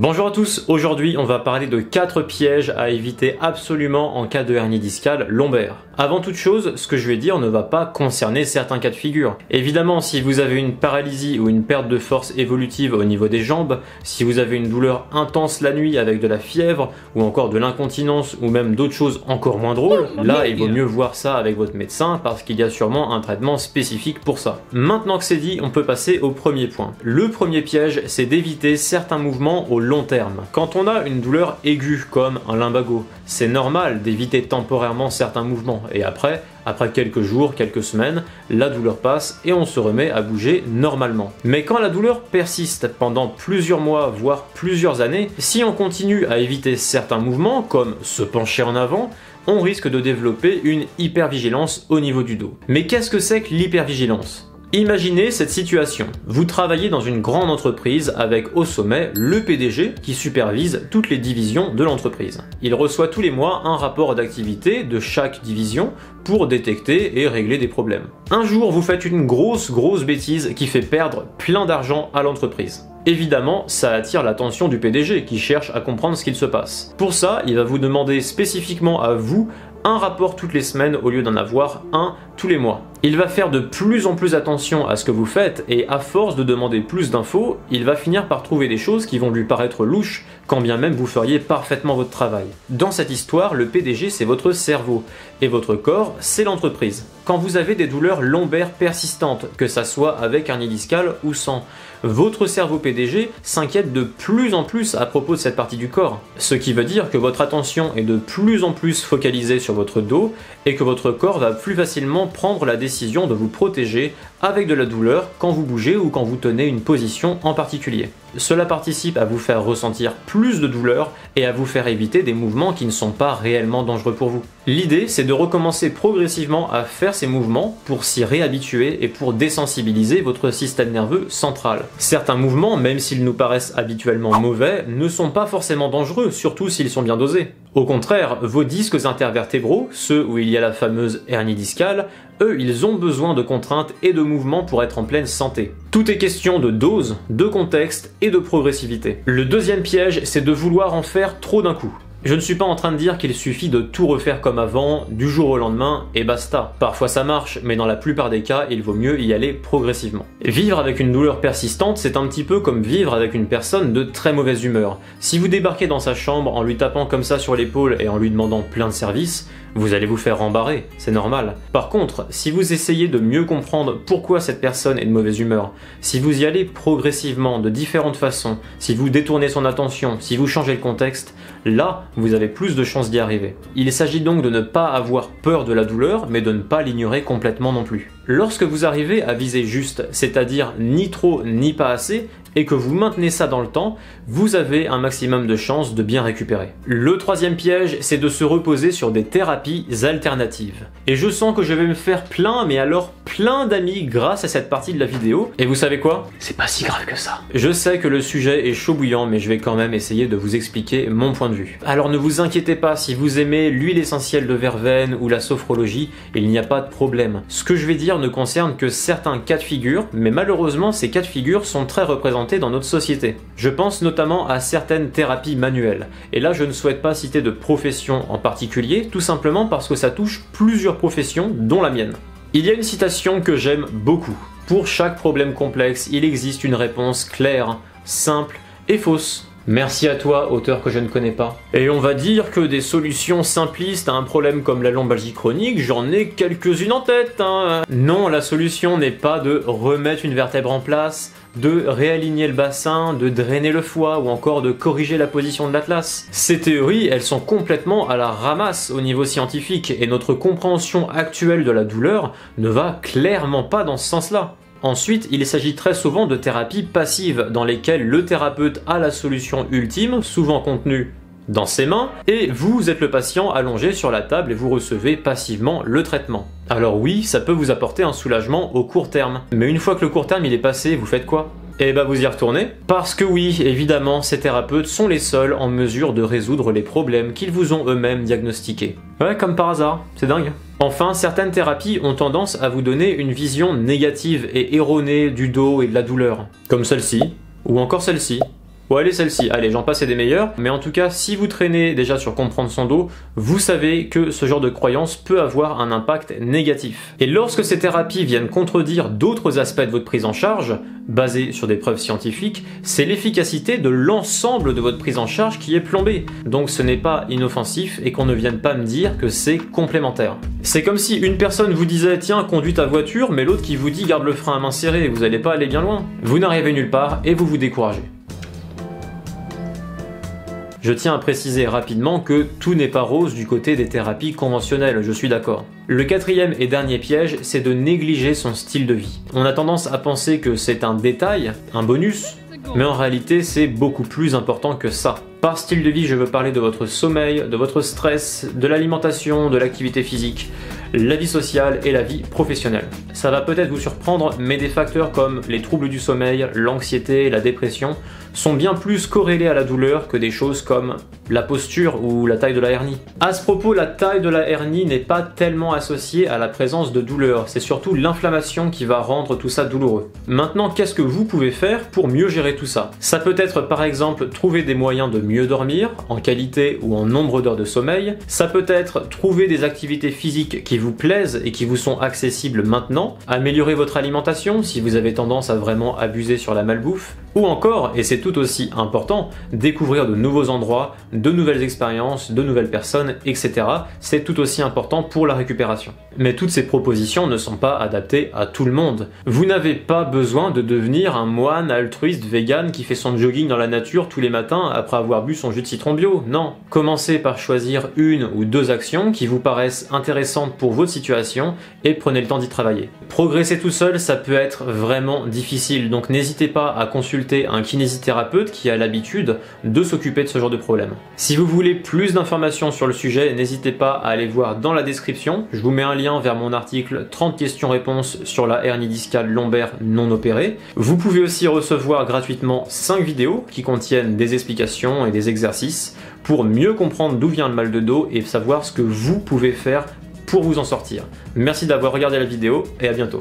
Bonjour à tous, aujourd'hui on va parler de 4 pièges à éviter absolument en cas de hernie discale lombaire. Avant toute chose, ce que je vais dire ne va pas concerner certains cas de figure. Évidemment, si vous avez une paralysie ou une perte de force évolutive au niveau des jambes, si vous avez une douleur intense la nuit avec de la fièvre ou encore de l'incontinence ou même d'autres choses encore moins drôles, là il vaut mieux voir ça avec votre médecin parce qu'il y a sûrement un traitement spécifique pour ça. Maintenant que c'est dit, on peut passer au premier point. Le premier piège, c'est d'éviter certains mouvements au long terme. Quand on a une douleur aiguë comme un lumbago, c'est normal d'éviter temporairement certains mouvements et après quelques jours, quelques semaines, la douleur passe et on se remet à bouger normalement. Mais quand la douleur persiste pendant plusieurs mois, voire plusieurs années, si on continue à éviter certains mouvements comme se pencher en avant, on risque de développer une hypervigilance au niveau du dos. Mais qu'est-ce que c'est que l'hypervigilance ? Imaginez cette situation. Vous travaillez dans une grande entreprise avec au sommet le PDG qui supervise toutes les divisions de l'entreprise. Il reçoit tous les mois un rapport d'activité de chaque division pour détecter et régler des problèmes. Un jour, vous faites une grosse bêtise qui fait perdre plein d'argent à l'entreprise. Évidemment, ça attire l'attention du PDG qui cherche à comprendre ce qu'il se passe. Pour ça, il va vous demander spécifiquement à vous un rapport toutes les semaines au lieu d'en avoir un tous les mois. Il va faire de plus en plus attention à ce que vous faites et à force de demander plus d'infos, il va finir par trouver des choses qui vont lui paraître louches quand bien même vous feriez parfaitement votre travail. Dans cette histoire, le PDG c'est votre cerveau et votre corps c'est l'entreprise. Quand vous avez des douleurs lombaires persistantes, que ça soit avec hernie discale ou sans, votre cerveau PDG s'inquiète de plus en plus à propos de cette partie du corps. Ce qui veut dire que votre attention est de plus en plus focalisée sur votre dos et que votre corps va plus facilement prendre la décision de vous protéger avec de la douleur quand vous bougez ou quand vous tenez une position en particulier. Cela participe à vous faire ressentir plus de douleur et à vous faire éviter des mouvements qui ne sont pas réellement dangereux pour vous. L'idée, c'est de recommencer progressivement à faire ces mouvements pour s'y réhabituer et pour désensibiliser votre système nerveux central. Certains mouvements, même s'ils nous paraissent habituellement mauvais, ne sont pas forcément dangereux, surtout s'ils sont bien dosés. Au contraire, vos disques intervertébraux, ceux où il y a la fameuse hernie discale, eux, ils ont besoin de contraintes et de mouvements pour être en pleine santé. Tout est question de dose, de contexte et de progressivité. Le deuxième piège, c'est de vouloir en faire trop d'un coup. Je ne suis pas en train de dire qu'il suffit de tout refaire comme avant, du jour au lendemain, et basta. Parfois ça marche, mais dans la plupart des cas, il vaut mieux y aller progressivement. Vivre avec une douleur persistante, c'est un petit peu comme vivre avec une personne de très mauvaise humeur. Si vous débarquez dans sa chambre en lui tapant comme ça sur l'épaule et en lui demandant plein de services, vous allez vous faire rembarrer, c'est normal. Par contre, si vous essayez de mieux comprendre pourquoi cette personne est de mauvaise humeur, si vous y allez progressivement, de différentes façons, si vous détournez son attention, si vous changez le contexte, là, vous avez plus de chances d'y arriver. Il s'agit donc de ne pas avoir peur de la douleur, mais de ne pas l'ignorer complètement non plus. Lorsque vous arrivez à viser juste, c'est-à-dire ni trop ni pas assez, et que vous maintenez ça dans le temps, vous avez un maximum de chances de bien récupérer. Le troisième piège, c'est de se reposer sur des thérapies alternatives. Et je sens que je vais me faire plein, mais alors plein d'amis grâce à cette partie de la vidéo. Et vous savez quoi ? C'est pas si grave que ça. Je sais que le sujet est chaud bouillant, mais je vais quand même essayer de vous expliquer mon point de vue. Alors ne vous inquiétez pas, si vous aimez l'huile essentielle de verveine ou la sophrologie, il n'y a pas de problème. Ce que je vais dire ne concerne que certains cas de figure, mais malheureusement ces cas de figure sont très représentés dans notre société. Je pense notamment à certaines thérapies manuelles. Et là, je ne souhaite pas citer de profession en particulier, tout simplement parce que ça touche plusieurs professions, dont la mienne. Il y a une citation que j'aime beaucoup. Pour chaque problème complexe, il existe une réponse claire, simple et fausse. Merci à toi, auteur que je ne connais pas. Et on va dire que des solutions simplistes à un problème comme la lombalgie chronique, j'en ai quelques-unes en tête, hein. Non, la solution n'est pas de remettre une vertèbre en place, de réaligner le bassin, de drainer le foie ou encore de corriger la position de l'atlas. Ces théories, elles sont complètement à la ramasse au niveau scientifique et notre compréhension actuelle de la douleur ne va clairement pas dans ce sens-là. Ensuite, il s'agit très souvent de thérapies passives dans lesquelles le thérapeute a la solution ultime, souvent contenue dans ses mains, et vous êtes le patient allongé sur la table et vous recevez passivement le traitement. Alors oui, ça peut vous apporter un soulagement au court terme. Mais une fois que le court terme il est passé, vous faites quoi ? Eh ben vous y retournez, parce que oui, évidemment, ces thérapeutes sont les seuls en mesure de résoudre les problèmes qu'ils vous ont eux-mêmes diagnostiqués. Ouais, comme par hasard, c'est dingue. Enfin, certaines thérapies ont tendance à vous donner une vision négative et erronée du dos et de la douleur, comme celle-ci, ou encore celle-ci. Ou allez celle-ci, allez j'en passe et des meilleures, mais en tout cas si vous traînez déjà sur comprendre son dos, vous savez que ce genre de croyance peut avoir un impact négatif. Et lorsque ces thérapies viennent contredire d'autres aspects de votre prise en charge, basés sur des preuves scientifiques, c'est l'efficacité de l'ensemble de votre prise en charge qui est plombée. Donc ce n'est pas inoffensif et qu'on ne vienne pas me dire que c'est complémentaire. C'est comme si une personne vous disait tiens conduis ta voiture, mais l'autre qui vous dit garde le frein à main serrée, vous n'allez pas aller bien loin. Vous n'arrivez nulle part et vous vous découragez. Je tiens à préciser rapidement que tout n'est pas rose du côté des thérapies conventionnelles, je suis d'accord. Le quatrième et dernier piège, c'est de négliger son style de vie. On a tendance à penser que c'est un détail, un bonus, mais en réalité c'est beaucoup plus important que ça. Par style de vie, je veux parler de votre sommeil, de votre stress, de l'alimentation, de l'activité physique, la vie sociale et la vie professionnelle. Ça va peut-être vous surprendre, mais des facteurs comme les troubles du sommeil, l'anxiété, la dépression sont bien plus corrélés à la douleur que des choses comme la posture ou la taille de la hernie. À ce propos, la taille de la hernie n'est pas tellement associée à la présence de douleur, c'est surtout l'inflammation qui va rendre tout ça douloureux. Maintenant, qu'est-ce que vous pouvez faire pour mieux gérer tout ça? Ça peut être par exemple trouver des moyens de mieux dormir, en qualité ou en nombre d'heures de sommeil. Ça peut être trouver des activités physiques qui vous plaisent et qui vous sont accessibles maintenant, améliorer votre alimentation si vous avez tendance à vraiment abuser sur la malbouffe, ou encore, et c'est tout aussi important, découvrir de nouveaux endroits, de nouvelles expériences, de nouvelles personnes, etc. C'est tout aussi important pour la récupération. Mais toutes ces propositions ne sont pas adaptées à tout le monde. Vous n'avez pas besoin de devenir un moine altruiste vegan qui fait son jogging dans la nature tous les matins après avoir bu son jus de citron bio, non. Commencez par choisir une ou deux actions qui vous paraissent intéressantes pour votre situation et prenez le temps d'y travailler. Progresser tout seul, ça peut être vraiment difficile, donc n'hésitez pas à consulter un kinésithérapeute qui a l'habitude de s'occuper de ce genre de problème. Si vous voulez plus d'informations sur le sujet, n'hésitez pas à aller voir dans la description. Je vous mets un lien vers mon article 30 questions-réponses sur la hernie discale lombaire non opérée. Vous pouvez aussi recevoir gratuitement 5 vidéos qui contiennent des explications et des exercices pour mieux comprendre d'où vient le mal de dos et savoir ce que vous pouvez faire pour vous en sortir. Merci d'avoir regardé la vidéo et à bientôt.